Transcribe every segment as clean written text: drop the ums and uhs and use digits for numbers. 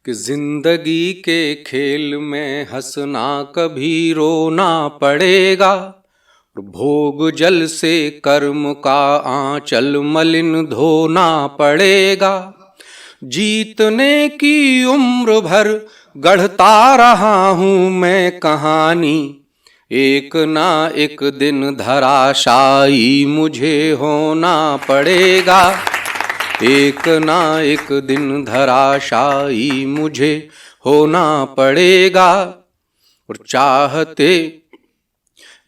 कि जिंदगी के खेल में हंसना कभी रोना पड़ेगा, भोग जल से कर्म का आंचल मलिन धोना पड़ेगा। जीतने की उम्र भर गढ़ता रहा हूँ मैं कहानी, एक ना एक दिन धराशायी मुझे होना पड़ेगा, एक ना एक दिन धराशायी मुझे होना पड़ेगा। और चाहते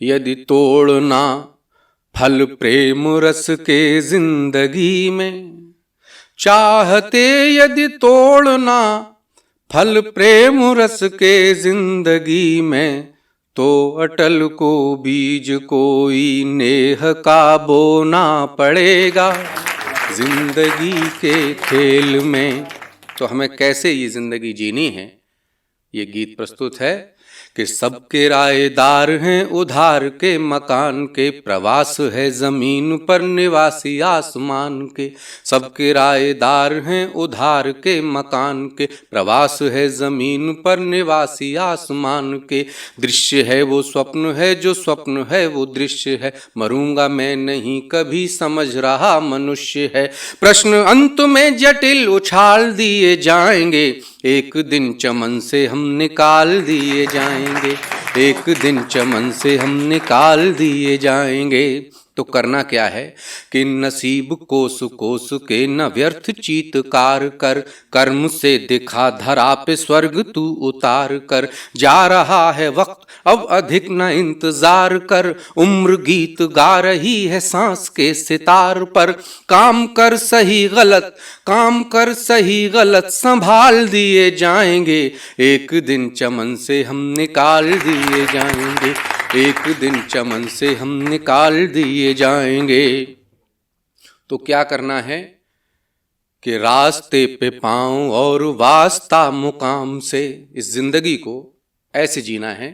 यदि तोड़ना फल प्रेम रस के जिंदगी में, चाहते यदि तोड़ना फल प्रेम रस के जिंदगी में, तो अटल को बीज कोई नेह का बोना पड़ेगा जिंदगी के खेल में। तो हमें कैसे ये जिंदगी जीनी है, ये गीत प्रस्तुत है कि सबके रायदार हैं उधार के मकान के, प्रवास है जमीन पर निवासी आसमान के। सबके रायदार हैं उधार के मकान के, प्रवास है जमीन पर निवासी आसमान के। दृश्य है वो स्वप्न है, जो स्वप्न है वो दृश्य है, मरूंगा मैं नहीं कभी समझ रहा मनुष्य है। प्रश्न अंत में जटिल उछाल दिए जाएंगे, एक दिन चमन से हम निकाल दिए जाएंगे, एक दिन चमन से हम निकाल दिए जाएंगे। तो करना क्या है कि नसीब कोस कोस के न व्यर्थ चीतकार कर, कर्म से दिखा धरा पे स्वर्ग तू उतार कर। जा रहा है वक्त अब अधिक न इंतजार कर, उम्र गीत गा रही है सांस के सितार पर। काम कर सही गलत, काम कर सही गलत संभाल दिए जाएंगे, एक दिन चमन से हम निकाल दिए जाएंगे, एक दिन चमन से हम निकाल दिए जाएंगे। तो क्या करना है कि रास्ते पे पांव और वास्ता मुकाम से, इस जिंदगी को ऐसे जीना है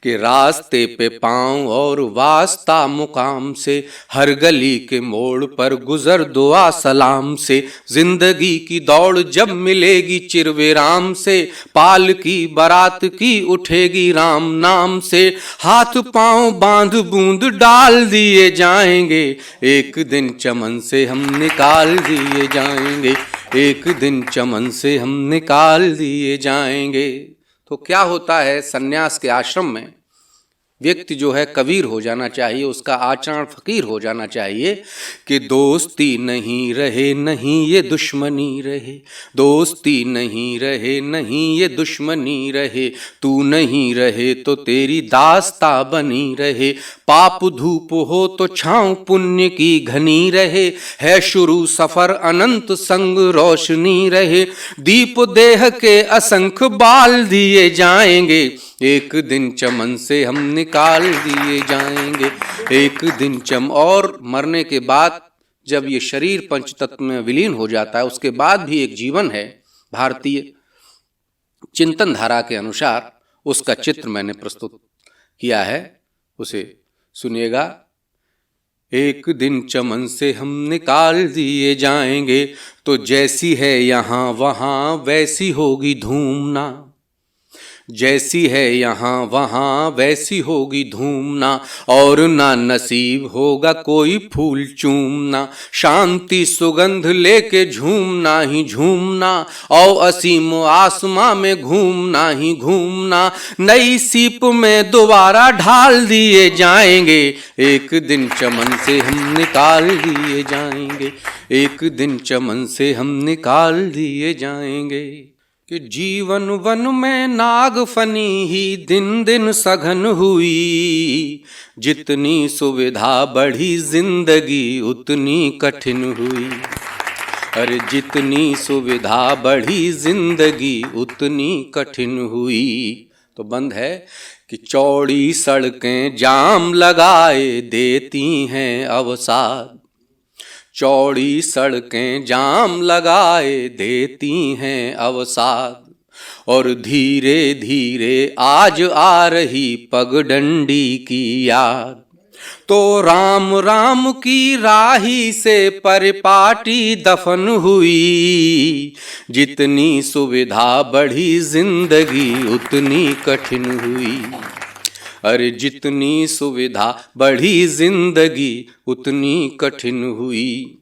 कि रास्ते पे पांव और वास्ता मुकाम से, हर गली के मोड़ पर गुजर दुआ सलाम से। जिंदगी की दौड़ जब मिलेगी चिरविराम से, पाल की बारात की उठेगी राम नाम से। हाथ पांव बांध बूंद डाल दिए जाएंगे, एक दिन चमन से हम निकाल दिए जाएंगे, एक दिन चमन से हम निकाल दिए जाएंगे। तो क्या होता है, सन्यास के आश्रम में व्यक्ति जो है कबीर हो जाना चाहिए, उसका आचरण फकीर हो जाना चाहिए कि दोस्ती नहीं रहे नहीं ये दुश्मनी रहे, दोस्ती नहीं रहे नहीं ये दुश्मनी रहे, तू नहीं रहे तो तेरी दास्ता बनी रहे। पाप धूप हो तो छांव पुण्य की घनी रहे, है शुरू सफर अनंत संग रोशनी रहे। दीप देह के असंख्य बाल दिए जाएंगे, एक दिन चमन से हम निकाल दिए जाएंगे, एक दिन और मरने के बाद जब ये शरीर पंचतत्व में विलीन हो जाता है, उसके बाद भी एक जीवन है। भारतीय चिंतन धारा के अनुसार उसका चित्र मैंने प्रस्तुत किया है, उसे सुनिएगा। एक दिन चमन से हम निकाल दिए जाएंगे, तो जैसी है यहाँ वहाँ वैसी होगी धूम ना, जैसी है यहाँ वहाँ वैसी होगी धूम ना, और ना नसीब होगा कोई फूल चूमना। शांति सुगंध लेके झूमना ही झूमना, और असीम आसमां में घूमना ही घूमना। नई सीप में दोबारा ढाल दिए जाएंगे, एक दिन चमन से हम निकाल दिए जाएंगे, एक दिन चमन से हम निकाल दिए जाएंगे। कि जीवन वन में नाग फनी ही दिन दिन सघन हुई, जितनी सुविधा बढ़ी जिंदगी उतनी कठिन हुई। अरे जितनी सुविधा बढ़ी जिंदगी उतनी कठिन हुई। तो बंद है कि चौड़ी सड़कें जाम लगाए देती हैं अवसाद, चौड़ी सड़कें जाम लगाए देती हैं अवसाद। और धीरे धीरे आज आ रही पगडंडी की याद, तो राम राम की राही से परिपाटी दफन हुई। जितनी सुविधा बढ़ी जिंदगी उतनी कठिन हुई। अरे जितनी सुविधा बढ़ी जिंदगी उतनी कठिन हुई।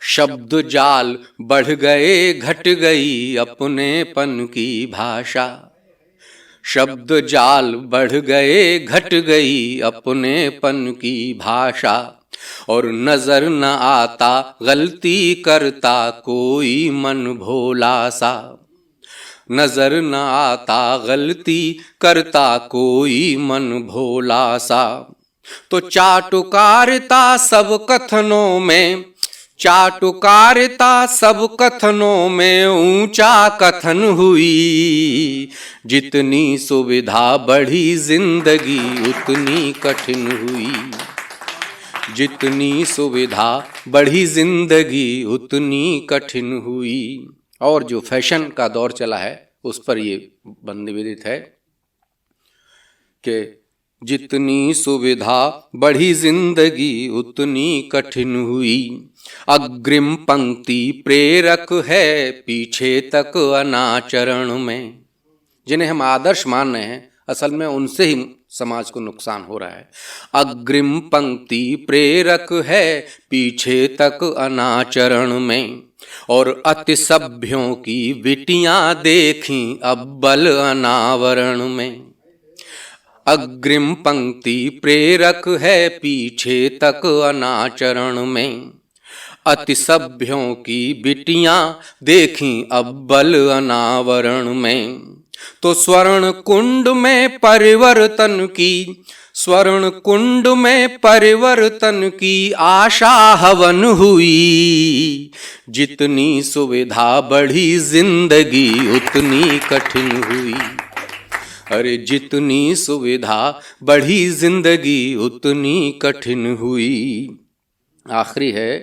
शब्द जाल बढ़ गए घट गई अपनेपन की भाषा। शब्द जाल बढ़ गए घट गई अपनेपन की भाषा। और नजर न आता गलती करता कोई मन भोला सा। नजर न आता गलती करता कोई मन भोला सा। तो चाटुकारिता सब कथनों में, चाटुकारिता सब कथनों में ऊंचा कथन हुई। जितनी सुविधा बढ़ी जिंदगी उतनी कठिन हुई। जितनी सुविधा बढ़ी जिंदगी उतनी कठिन हुई। और जो फैशन का दौर चला है उस पर ये निवेदित है कि जितनी सुविधा बढ़ी जिंदगी उतनी कठिन हुई। अग्रिम पंक्ति प्रेरक है पीछे तक अनाचरण में। जिन्हें हम आदर्श मान रहे हैं असल में उनसे ही समाज को नुकसान हो रहा है। अग्रिम पंक्ति प्रेरक है पीछे तक अनाचरण में। और अति सभ्यों की विटियां देखी अव्वल अनावरण में। अग्रिम पंक्ति प्रेरक है पीछे तक अनाचरण में। अति सभ्यों की बिटियां देखी अव्वल अनावरण में। तो स्वर्ण कुंड में परिवर्तन की, स्वर्ण कुंड में परिवर्तन की आशा हवन हुई। जितनी सुविधा बढ़ी जिंदगी उतनी कठिन हुई। अरे जितनी सुविधा बढ़ी जिंदगी उतनी कठिन हुई। आखिरी है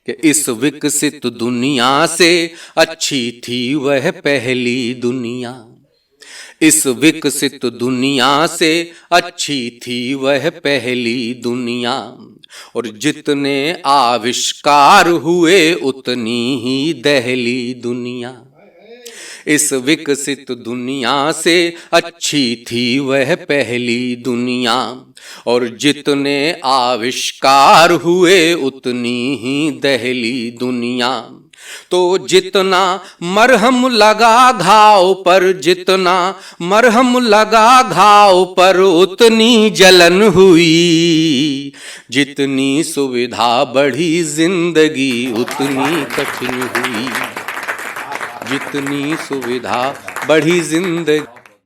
कि इस विकसित दुनिया से अच्छी थी वह पहली दुनिया। इस विकसित दुनिया से अच्छी थी वह पहली दुनिया। और जितने आविष्कार हुए उतनी ही दहली दुनिया। इस विकसित दुनिया से अच्छी थी वह पहली दुनिया। और जितने आविष्कार हुए उतनी ही दहली दुनिया। तो जितना मरहम लगा घाव पर, जितना मरहम लगा घाव पर उतनी जलन हुई। जितनी सुविधा बढ़ी जिंदगी उतनी कठिन हुई। जितनी सुविधा बढ़ी जिंदगी